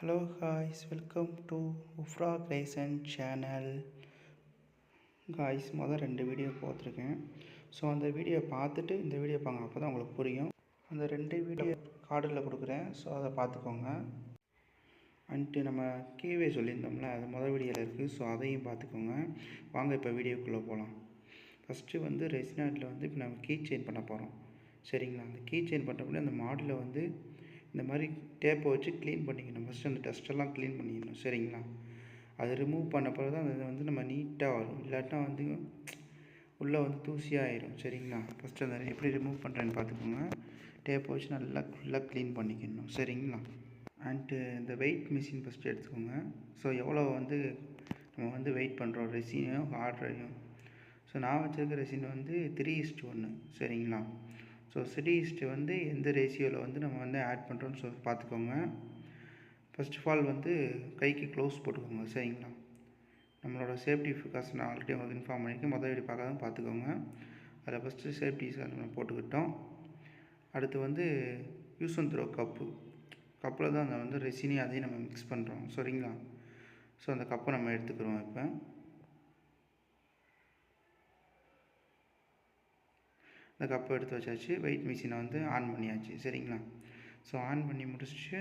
Hello guys, welcome to Ufra Grayson channel. Guys, முதல் 2 video போட்டிருக்கேன். So அந்த video பார்த்துட்டு இந்த வீடியோ பாருங்க, அப்போ தான் உங்களுக்கு புரியும். அந்த 2 வீடியோ கார்டில் கொடுக்குறேன், ஸோ அதை பார்த்துக்கோங்க. அன்ட்டு நம்ம கீவே சொல்லியிருந்தோம்ல, அது முதல் வீடியோவில் இருக்குது, ஸோ அதையும் பார்த்துக்கோங்க. வாங்க இப்போ வீடியோக்குள்ளே போகலாம். ஃபஸ்ட்டு வந்து ரெசினாட்டில் வந்து இப்போ நம்ம கீ செயின் பண்ண போகிறோம். சரிங்களா? அந்த கீ செயின் பண்ணுறப்ப அந்த மாடலில் வந்து இந்த மாதிரி டேப்பை வச்சு க்ளீன் பண்ணிக்கணும். ஃபஸ்ட்டு அந்த டஸ்ட்டெல்லாம் க்ளீன் பண்ணிக்கணும். சரிங்களா? அது ரிமூவ் பண்ண பிறகு தான் அது வந்து நம்ம நீட்டாக வரும். இல்லாட்டினா வந்து உள்ளே வந்து தூசியாக ஆயிரும். சரிங்களா? ஃபஸ்ட்டு அதை எப்படி ரிமூவ் பண்ணுறேன்னு பார்த்துக்கோங்க. டேப்பை வச்சு நல்லா ஃபுல்லாக க்ளீன் பண்ணிக்கணும். சரிங்களா? அண்டு இந்த வெயிட் மிஷின் ஃபஸ்ட்டு எடுத்துக்கோங்க. ஸோ எவ்வளோ வந்து நம்ம வந்து வெயிட் பண்ணுறோம் ரெசினையும் ஹார்ட்ரையும். ஸோ நான் வச்சுருக்க ரெசின் வந்து 3:1. சரிங்களா? ஸோ 3:1 வந்து எந்த ரேஷியோவில் வந்து நம்ம வந்து ஆட் பண்ணுறோன்னு சொல்லி பார்த்துக்கோங்க. ஃபஸ்ட் ஆஃப் ஆல் வந்து கைக்கு க்ளவுஸ் போட்டுக்கோங்க. சரிங்களா? நம்மளோட சேஃப்டி பிகாஸ் நான் ஆல்ரெடி உங்களுக்கு இன்ஃபார்ம் பண்ணியிருக்கேன். முதல் வீடியோ பார்க்காதான் பார்த்துக்கோங்க. அதில் ஃபஸ்ட்டு சேஃப்டி நம்ம போட்டுக்கிட்டோம். அடுத்து வந்து யூஸ் அண்ட் த்ரோ கப்பில் தான் அந்த வந்து ரெசினி அதையும் நம்ம மிக்ஸ் பண்ணுறோம். சரிங்களா? ஸோ அந்த கப்பை நம்ம எடுத்துக்கிறோம். இப்போ இந்த கப்பை எடுத்து வச்சாச்சு. வெயிட் மிஷினை வந்து ஆன் பண்ணியாச்சு. சரிங்களா? ஸோ ஆன் பண்ணி முடிச்சுட்டு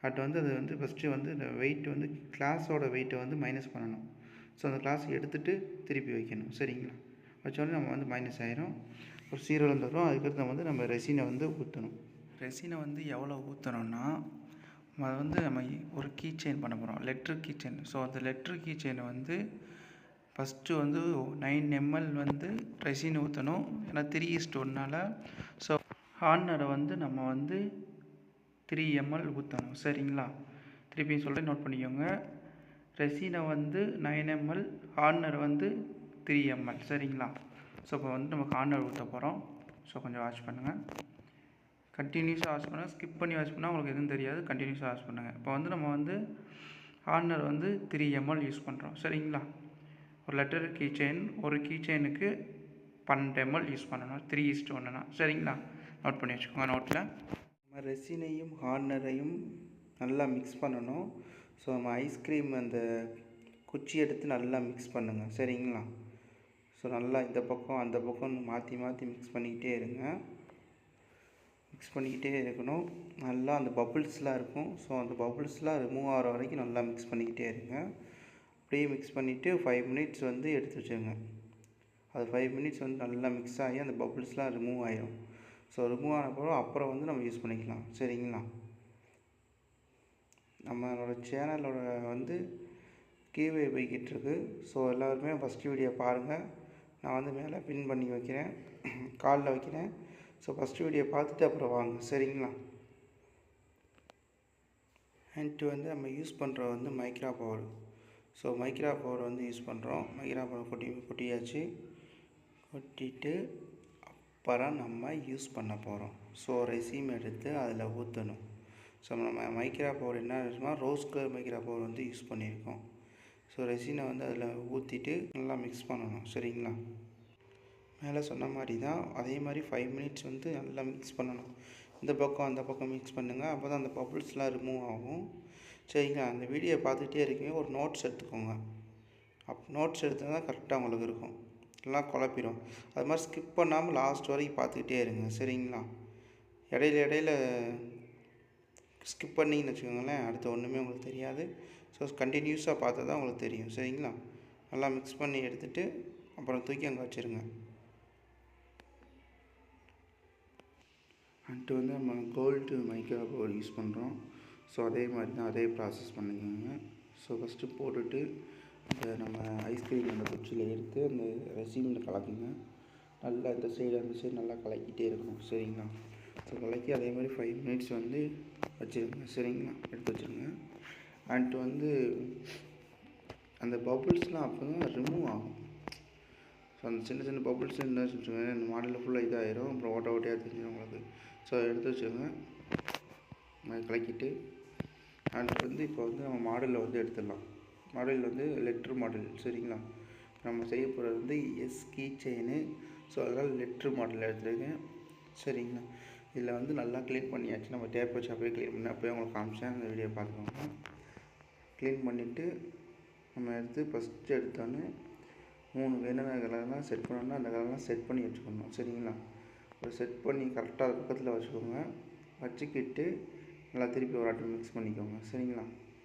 அடுத்து வந்து அது வந்து ஃபஸ்ட்டு வந்து இந்த வெயிட் வந்து கிளாஸோட வெயிட்டை வந்து மைனஸ் பண்ணணும். ஸோ அந்த கிளாஸ் எடுத்துகிட்டு திருப்பி வைக்கணும். சரிங்களா? வச்சோடனே நம்ம வந்து மைனஸ் ஆயிரும். ஒரு 0 வரும். அதுக்கடுத்து வந்து நம்ம ரெசினை வந்து ஊற்றணும். ரெசினை வந்து எவ்வளோ ஊற்றணும்னா, அது வந்து நம்ம ஒரு கீ செயின் பண்ண போகிறோம். Letter key chain. ஸோ அந்த லெட்ரு கீ செயினை வந்து ஃபஸ்ட்டு வந்து 9 ml வந்து ரெசின் ஊற்றணும். ஏன்னா 3:1னால. ஸோ ஹார்னரை வந்து நம்ம வந்து 3 ml ஊற்றணும். சரிங்களா? திருப்பியும் சொல்கிறேன், நோட் பண்ணிக்கோங்க. ரெசினை வந்து 9 ml, ஹார்னர் வந்து 3 ml. சரிங்களா? ஸோ இப்போ வந்து நம்ம ஹார்னர் ஊற்ற போகிறோம். ஸோ கொஞ்சம் வாட்ச் பண்ணுங்கள். கண்டினியூஸாக வாட்ச் பண்ணுங்கள். ஸ்கிப் பண்ணி வாட்ச் பண்ணால் உங்களுக்கு எதுவும் தெரியாது. கண்டினியூஸாக வாட்ச் பண்ணுங்கள். இப்போ வந்து நம்ம வந்து ஹார்னர் வந்து 3 ml யூஸ் பண்ணுறோம். சரிங்களா? ஒரு லெட்டர் கீ செயின், ஒரு கீ செயினுக்கு 12 ml யூஸ் பண்ணணும். 3:1னா. சரிங்களா? நோட் பண்ணி வச்சுக்கோங்க நோட்டில். நம்ம ரெசினையும் ஹார்னரையும் நல்லா மிக்ஸ் பண்ணணும். ஸோ நம்ம ஐஸ்கிரீம் அந்த குச்சி எடுத்து நல்லா மிக்ஸ் பண்ணுங்கள். சரிங்களா? ஸோ நல்லா இந்த பக்கம் அந்த பக்கம் மாற்றி மாற்றி மிக்ஸ் பண்ணிக்கிட்டே இருங்க. மிக்ஸ் பண்ணிக்கிட்டே இருக்கணும். நல்லா அந்த பபுள்ஸ்லாம் இருக்கும். ஸோ அந்த பபுள்ஸ்லாம் ரிமூவ் ஆகிற வரைக்கும் நல்லா மிக்ஸ் பண்ணிக்கிட்டே இருங்க. அப்படியே மிக்ஸ் பண்ணிவிட்டு 5 minutes வந்து எடுத்து வச்சுருங்க. அது 5 minutes வந்து நல்லா மிக்ஸ் ஆகி அந்த பபுள்ஸ்லாம் ரிமூவ் ஆகிடும். ஸோ ரிமூவ் ஆனப்பறம் அப்புறம் வந்து நம்ம யூஸ் பண்ணிக்கலாம். சரிங்களா? நம்மளோட சேனலோட வந்து கீவே போய்கிட்டுருக்கு. ஸோ எல்லோருமே ஃபஸ்ட் வீடியோ பாருங்கள். நான் வந்து மேலே பின் பண்ணி வைக்கிறேன், காலில் வைக்கிறேன். ஸோ ஃபஸ்ட் வீடியோ பார்த்துட்டு அப்புறம் வாங்க. சரிங்களா? அண்ட் வந்து நம்ம யூஸ் பண்ணுற வந்து micra power. So micra power வந்து யூஸ் பண்ணுறோம். மைக்ரா பவர் கொட்டியாச்சு. கொட்டிட்டு அப்புறம் நம்ம யூஸ் பண்ண போகிறோம். ஸோ ரெசிம் எடுத்து அதில் ஊற்றணும். ஸோ நம்ம மைக்ரா பவர் என்ன இருக்குன்னா ரோஸ் கலர் மைக்ரா பவர் வந்து யூஸ் பண்ணியிருக்கோம். ஸோ ரெசினை வந்து அதில் ஊற்றிட்டு நல்லா மிக்ஸ் பண்ணணும். சரிங்களா? மேலே சொன்ன மாதிரி தான் அதே மாதிரி 5 minutes வந்து நல்லா மிக்ஸ் பண்ணணும். இந்த பக்கம் அந்த பக்கம் மிக்ஸ் பண்ணுங்கள். அப்போ தான் அந்த பபுள்ஸ்லாம் ரிமூவ் ஆகும். சரிங்களா? அந்த வீடியோ பார்த்துக்கிட்டே இருக்கீங்க, ஒரு நோட்ஸ் எடுத்துக்கோங்க. நோட்ஸ் எடுத்தால் தான் கரெக்டாக உங்களுக்கு இருக்கும். எல்லாம் குழப்பிடும். அது மாதிரி ஸ்கிப் பண்ணாமல் லாஸ்ட் வரைக்கும் பார்த்துக்கிட்டே இருங்க. சரிங்களா? இடையில ஸ்கிப் பண்ணிங்கன்னு வச்சுக்கோங்களேன், அடுத்து ஒன்றுமே உங்களுக்கு தெரியாது. ஸோ கண்டினியூஸாக பார்த்தா தான் உங்களுக்கு தெரியும். சரிங்களா? நல்லா மிக்ஸ் பண்ணி எடுத்துகிட்டு அப்புறம் தூக்கி அங்கே வச்சுருங்க. அடுத்து வந்து நம்ம கோல்டு மைக்ரா பவர் யூஸ் பண்ணுறோம். ஸோ அதே மாதிரி தான் அதே ப்ராசஸ் பண்ணிக்கோங்க. ஸோ ஃபஸ்ட்டு போட்டுட்டு இந்த நம்ம ஐஸ்கிரீம் அந்த குச்சியில் எடுத்து அந்த ரெசினில் கலக்குங்க. நல்லா இந்த சைடு அந்த சைடு நல்லா கலக்கிட்டே இருக்கணும். சரிங்களா? ஸோ கலக்கி அதே மாதிரி 5 minutes வந்து வச்சுருங்க. சரிங்களா? எடுத்து வச்சுருங்க. அண்ட் வந்து அந்த பபுள்ஸ்லாம் அப்போ தான் ரிமூவ் ஆகும். ஸோ அந்த சின்ன சின்ன பபுள்ஸ் இருந்தால் வச்சுக்கோங்க, அந்த மாடலில் ஃபுல்லாக இதாகிடும். அப்புறம் ஓட்டையாக தெரிஞ்சிடும் உங்களுக்கு. ஸோ எடுத்து வச்சுக்கோங்க. கலக்கிட்டு அடுத்து வந்து இப்போ வந்து நம்ம மாடலில் வந்து எடுத்துடலாம். மாடல் வந்து லெட்ரு மாடல். சரிங்களா? நம்ம செய்ய போகிறது வந்து எஸ் கீ செயினு. ஸோ அதனால் லெட்ரு மாடல் எடுத்துருக்கேன். சரிங்களா? இதில் வந்து நல்லா க்ளீன் பண்ணியாச்சு. நம்ம டேப் வச்சு அப்படியே க்ளீன் பண்ணி அப்படியே உங்களுக்கு காமிச்சேன். அந்த வீடியோ பார்த்துக்கோங்க. க்ளீன் பண்ணிவிட்டு நம்ம எடுத்து ஃபஸ்ட்டு எடுத்தோடனே 3 என்னென்ன கலர்லாம் செட் பண்ணணும்னா அந்த கலர்லாம் செட் பண்ணி வச்சுக்கணும். சரிங்களா? ஒரு செட் பண்ணி கரெக்டாக அது பக்கத்தில் வச்சுக்கோங்க. வச்சுக்கிட்டு நல்லா திருப்பி ஒரு ஆட்டம் மிக்ஸ் பண்ணிக்கோங்க. சரிங்களா?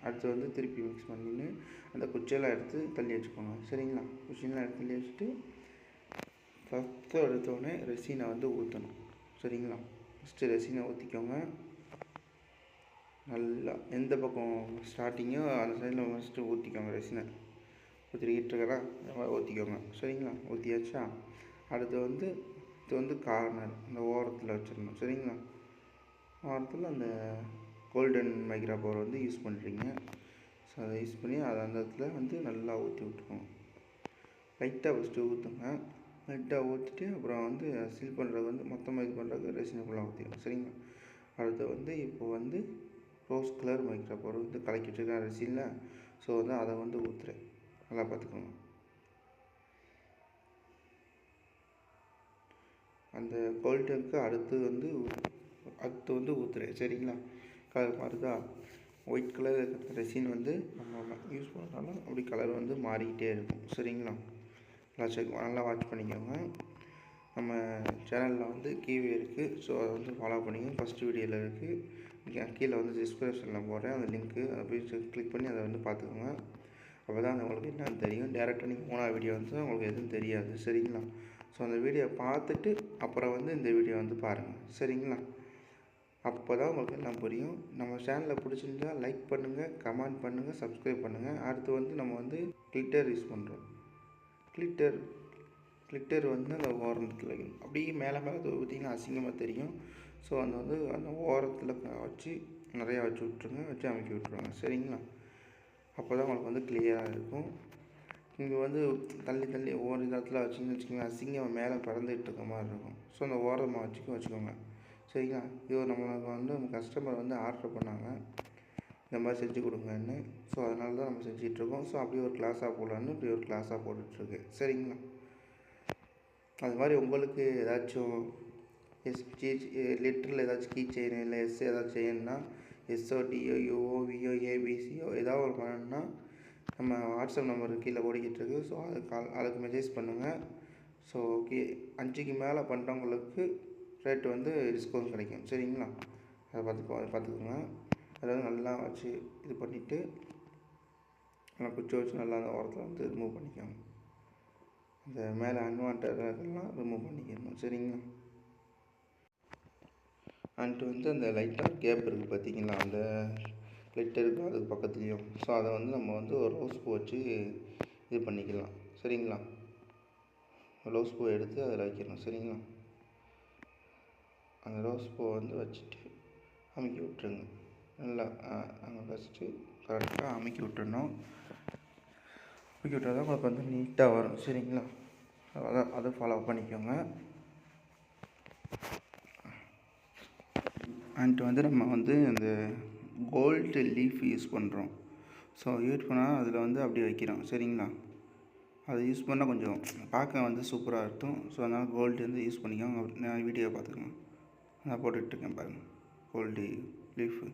அடுத்து வந்து திருப்பி மிக்ஸ் பண்ணின்னு அந்த குச்சியெல்லாம் எடுத்து தள்ளி வச்சுக்கோங்க. சரிங்களா? குச்சியெல்லாம் எடுத்து தள்ளி வச்சுட்டு ஃபஸ்ட்டு எடுத்தோடனே ரெசினை வந்து ஊற்றணும். சரிங்களா? ஃபஸ்ட்டு ரெசினை ஊற்றிக்கோங்க. நல்லா எந்த பக்கம் ஸ்டார்டிங்கோ அந்த சைடில் ஃபஸ்ட்டு ஊற்றிக்கோங்க. ரெசினை ஊற்றிக்கிட்டு இருக்கிறா இந்த மாதிரி ஊற்றிக்கோங்க. சரிங்களா? ஊற்றியாச்சா? அடுத்து வந்து இது வந்து கார்னர் இந்த ஓரத்தில் வச்சிடணும். சரிங்களா? ஓரத்தில் அந்த கோல்டன் மைக்ரா பவர் வந்து யூஸ் பண்ணுறீங்க. ஸோ அதை யூஸ் பண்ணி அதை அந்த இடத்துல வந்து நல்லா ஊற்றி விட்டுக்கோங்க. லைட்டாக ஃபஸ்ட்டு ஊற்றுங்க. லைட்டாக ஊற்றிட்டு அப்புறம் வந்து சீல் பண்ணுறது வந்து மொத்தமாக இது பண்ணுறதுக்கு ரெசினுக்குள்ளே ஊற்றிக்கணும். சரிங்களா? அடுத்து வந்து இப்போ வந்து ரோஸ் கலர் மைக்ரா பவர் வந்து கலக்கி வச்சுருக்கேன் ரெசினில். ஸோ வந்து அதை வந்து ஊற்றுறேன். நல்லா பார்த்துக்கோங்க. அந்த கோல்டனுக்கு அடுத்து வந்து ஊற்றுறேன். சரிங்களா? கலர் மாறுதா? ஒயிட் கலர் ரெசின் வந்து நம்ம யூஸ் பண்ணுறதால அப்படி கலர் வந்து மாறிக்கிட்டே இருக்கும். சரிங்களா? நல்லா வாட்ச் பண்ணிக்கோங்க. நம்ம சேனலில் வந்து கீவே இருக்குது. ஸோ அதை வந்து ஃபாலோ பண்ணிக்கோங்க. ஃபஸ்ட்டு வீடியோவில் இருக்குது. கீழே வந்து டிஸ்கிரிப்ஷனில் போடுறேன் அந்த லிங்க்கு. அதை போய் கிளிக் பண்ணி அதை வந்து பார்த்துக்கோங்க. அப்போ தான் உங்களுக்கு என்னென்னு தெரியும். டேரெக்டாக நீங்கள் 3வது வீடியோ வந்து உங்களுக்கு எதுவும் தெரியாது. சரிங்களா? ஸோ அந்த வீடியோ பார்த்துட்டு அப்புறம் வந்து இந்த வீடியோ வந்து பாருங்கள். சரிங்களா? அப்போ தான் உங்களுக்கு எல்லாம் புரியும். நம்ம சேனலில் பிடிச்சிருந்தா லைக் பண்ணுங்கள், கமெண்ட் பண்ணுங்கள், சப்ஸ்கிரைப் பண்ணுங்கள். அடுத்து வந்து நம்ம வந்து கிளிட்டர் யூஸ் பண்ணுறோம். கிளிட்டர் வந்து அந்த ஓரத்தில் வைக்கணும். அப்படியே மேலே ஊற்றிங்கன்னா அசிங்கமாக தெரியும். ஸோ அந்த ஓரத்தில் வச்சு நிறையா வச்சு விட்ருங்க. வச்சு அமைக்கி விட்ருவாங்க. சரிங்களா? அப்போ தான் உங்களுக்கு வந்து கிளியராக இருக்கும். நீங்கள் வந்து தள்ளி ஒவ்வொரு இடத்துல வச்சிங்கன்னு வச்சுக்கோங்க, அசிங்கம் மேலே பறந்துகிட்டு இருக்க மாதிரி இருக்கும். ஸோ அந்த ஓரமாக வச்சுக்கோங்க. சரிங்களா? இது நம்மளுக்கு வந்து நம்ம கஸ்டமர் வந்து ஆர்டர் பண்ணாங்க இந்த மாதிரி செஞ்சு கொடுங்கன்னு. ஸோ அதனால தான் நம்ம செஞ்சிகிட்ருக்கோம். ஸோ அப்படியே ஒரு கிளாஸாக போடலான்னு இப்படி ஒரு கிளாஸாக போட்டுட்ருக்கேன். சரிங்களா? அது மாதிரி உங்களுக்கு ஏதாச்சும் லெட்டரில் ஏதாச்சும் கீ செயின் இல்லை ஏதாச்சும் செய்யணுன்னா SOTO UOVO ABCO ஏதாவது ஒரு பண்ணணுன்னா நம்ம வாட்ஸ்அப் நம்பருக்கு கீழே ஓடிக்கிட்டுருக்கு. ஸோ அதுக்கு மெசேஜ் பண்ணுங்கள். ஸோ 5க்கு மேலே பண்ணுறவங்களுக்கு ரேட்டு வந்து டிஸ்கவுண்ட் கிடைக்கும். சரிங்களா? அதை பார்த்துக்கோங்க. அதாவது நல்லா வச்சு இது பண்ணிவிட்டு நல்லா குச்சி வச்சு நல்லா அந்த ஓரத்தில் வந்து ரிமூவ் பண்ணிக்கோங்க. இந்த மேலே அன்வான்டெல்லாம் ரிமூவ் பண்ணிக்கணும். சரிங்களா? அன்ட்டு வந்து அந்த லைட்டாக கேப் இருக்குது பார்த்தீங்களா, அந்த கிளிட்டருக்கு அதுக்கு பக்கத்துலேயும். ஸோ அதை வந்து நம்ம வந்து ஒரு ரோஸ் பூ வச்சு இது பண்ணிக்கலாம். சரிங்களா? ரோஸ் பூ எடுத்து அதில் வைக்கணும். சரிங்களா? அந்த ரோஸ் பூவை வந்து வச்சுட்டு அமுக்கி விட்டுருங்க. நல்லா அங்கே ஃபஸ்ட்டு கரெக்டாக அமுக்கி விட்டுறணும். அமுக்கி விட்டால் தான் உங்களுக்கு வந்து நீட்டாக வரும். சரிங்களா? அதை ஃபாலோ பண்ணிக்கோங்க. அன்ட்டு வந்து நம்ம வந்து இந்த கோல்டு லீஃப் யூஸ் பண்ணுறோம். ஸோ யூஸ் பண்ணால் அதில் வந்து அப்படி வைக்கிறோம். சரிங்களா? அதை யூஸ் பண்ணால் கொஞ்சம் பார்க்க வந்து சூப்பராக இருக்கும். ஸோ அதனால் கோல்டு வந்து யூஸ் பண்ணிக்கோங்க. நான் வீடியோ பார்த்துக்கோங்க. நான் போட்டுட்ருக்கேன் பாருங்கள். கோல்டு லீஃபு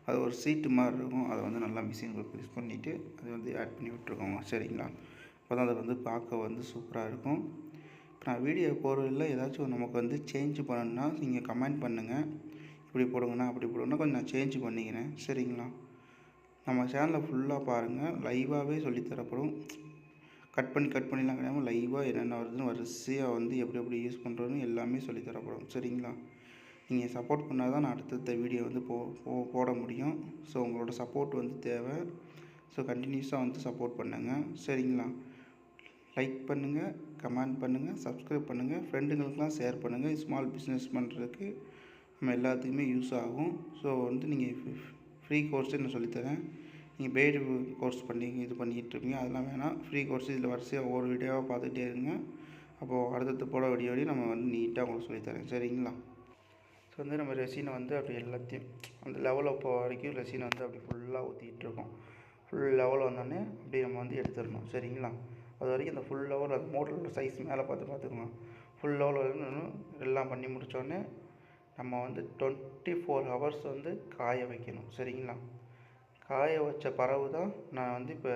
அது ஒரு சீட்டு மாதிரி இருக்கும். அதை வந்து நல்லா மிஷினுக்கு யூஸ் பண்ணிவிட்டு அதை வந்து ஆட் பண்ணி விட்ருக்கோங்க. சரிங்களா? அப்போ தான் அதை வந்து பார்க்க வந்து சூப்பராக இருக்கும். இப்போ நான் வீடியோ போடுறதில்ல ஏதாச்சும் நமக்கு வந்து சேஞ்ச் பண்ணணுன்னா நீங்கள் கமெண்ட் பண்ணுங்கள். இப்படி போடுங்கண்ணா அப்படி போடுங்கன்னா கொஞ்சம் நான் சேஞ்ச் பண்ணிக்கிறேன். சரிங்களா? நம்ம சேனலை ஃபுல்லாக பாருங்கள். லைவாகவே சொல்லித்தரப்படும். கட் பண்ணிலாம் கிடையாமல் லைவாக என்னென்ன வருதுன்னு வரிசையாக வந்து எப்படி யூஸ் பண்ணுறதுன்னு எல்லாமே சொல்லித்தரப்படும். சரிங்களா? நீங்கள் சப்போர்ட் பண்ணால் தான் நான் அடுத்தடுத்த வீடியோ வந்து போட முடியும். ஸோ உங்களோட சப்போர்ட் வந்து தேவை. ஸோ கண்டினியூஸாக வந்து சப்போர்ட் பண்ணுங்கள். சரிங்களா? லைக் பண்ணுங்கள், கமெண்ட் பண்ணுங்கள், சப்ஸ்கிரைப் பண்ணுங்கள், ஃப்ரெண்டுங்களுக்கெலாம் ஷேர் பண்ணுங்கள். ஸ்மால் பிஸ்னஸ் பண்ணுறதுக்கு நம்ம எல்லாத்துக்குமே யூஸ் ஆகும். ஸோ வந்து நீங்கள் ஃப்ரீ கோர்ஸு நான் சொல்லித்தரேன். நீங்கள் பெய்டு கோர்ஸ் இது பண்ணிகிட்ருப்பீங்க, அதெல்லாம் வேணாம். ஃப்ரீ கோர்ஸ் இதில் வரிசையாக ஒவ்வொரு வீடியோவாக பார்த்துட்டே இருங்க. அப்போது அடுத்தடுத்து போட வீடியோவையும் நம்ம வந்து நீட்டாக உங்களுக்கு சொல்லித்தரேன். சரிங்களா? ஸோ வந்து நம்ம ரெசினை வந்து அப்படி எல்லாத்தையும் அந்த லெவலில் போக வரைக்கும் ரெசினை வந்து அப்படி ஃபுல்லாக ஊற்றிக்கிட்ருக்கோம். ஃபுல் லெவல் வந்தோடனே அப்படியே நம்ம வந்து எடுத்துடணும். சரிங்களா? அது வரைக்கும் அந்த ஃபுல் லெவல் அந்த மோட்டரோட சைஸ் மேலே பார்த்துக்கோங்க. ஃபுல் லெவல் வரைக்கும் எல்லாம் பண்ணி முடித்தோடனே நம்ம வந்து 24 ஹவர்ஸ் வந்து காய வைக்கணும். சரிங்களா? காய வச்ச பிறகு தான் நான் வந்து இப்போ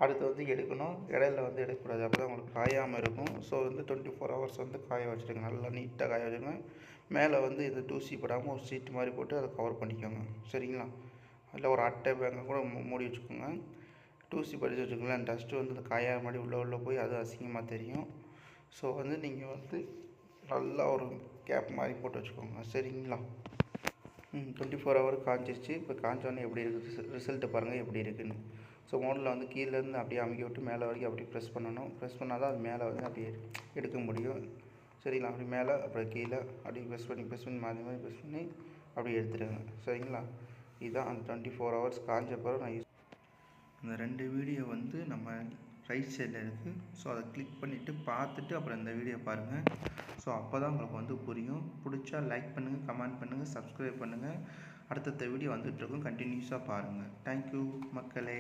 அடுத்து வந்து எடுக்கணும். இடையில வந்து எடுக்கக்கூடாது. அப்போ தான் உங்களுக்கு காயாமல் இருக்கும். ஸோ வந்து 24 ஹவர்ஸ் வந்து காய வச்சுருங்க. நல்லா நீட்டாக காய வச்சுருங்க. மேலே வந்து இது தூசி படாமல் ஒரு சீட்டு மாதிரி போட்டு அதை கவர் பண்ணிக்கோங்க. சரிங்களா? அதில் ஒரு அட்டை பேங்கை கூட மூடி வச்சுக்கோங்க. தூசி படித்து வச்சுக்கோங்களேன். டஸ்ட்டு வந்து அந்த காயாத மாதிரி உள்ளே போய் அது அசிங்கமாக தெரியும். ஸோ வந்து நீங்கள் வந்து நல்லா ஒரு கேப் மாதிரி போட்டு வச்சுக்கோங்க. சரிங்களா? 24 ஹவர் காஞ்சிருச்சு. இப்போ காஞ்சோடனே எப்படி இருக்குது ரிசல்ட்டு பாருங்கள் எப்படி இருக்குதுன்னு. ஸோ மோடில் வந்து கீழேருந்து அப்படியே அமுக்கி விட்டு மேலே வரைக்கும் அப்படியே ப்ரெஸ் பண்ணணும். ப்ரெஸ் பண்ணால் தான் அது மேலே வந்து அப்படியே எடுக்க முடியும். சரிங்களா? அப்படி மேலே அப்புறம் கீழே அப்படியே ப்ரெஸ் பண்ணி மாற்றி மாதிரி ப்ரெஸ் பண்ணி அப்படியே எடுத்துடுங்க. சரிங்களா? இதுதான் அந்த 24 ஹவர்ஸ் காஞ்ச பிறகு நான் அந்த 2 வீடியோ வந்து நம்ம ரைட் சைடில் இருக்குது. ஸோ அதை கிளிக் பண்ணிவிட்டு பார்த்துட்டு அப்புறம் இந்த வீடியோ பாருங்கள். ஸோ அப்போ தான் உங்களுக்கு வந்து புரியும். பிடிச்சா லைக் பண்ணுங்கள், கமெண்ட் பண்ணுங்கள், சப்ஸ்கிரைப் பண்ணுங்கள். அடுத்தடுத்த வீடியோ வந்துட்டுருக்கும். கண்டினியூஸாக பாருங்கள். தேங்க்யூ மக்களே.